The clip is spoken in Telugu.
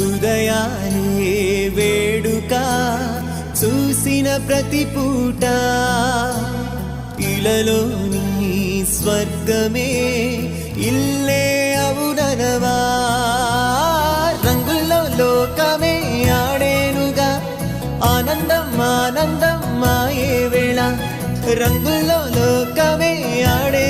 ఉదయాలే వేడుక చూసిన ప్రతి పూట ఇలలోని స్వర్గమే ఇల్లే అవుననవా రంగుల్లో లోకమే ఆడేనుగా ఆనందం ఆనందం మాయే వేళ రంగుల్లో లోకమే ఆడే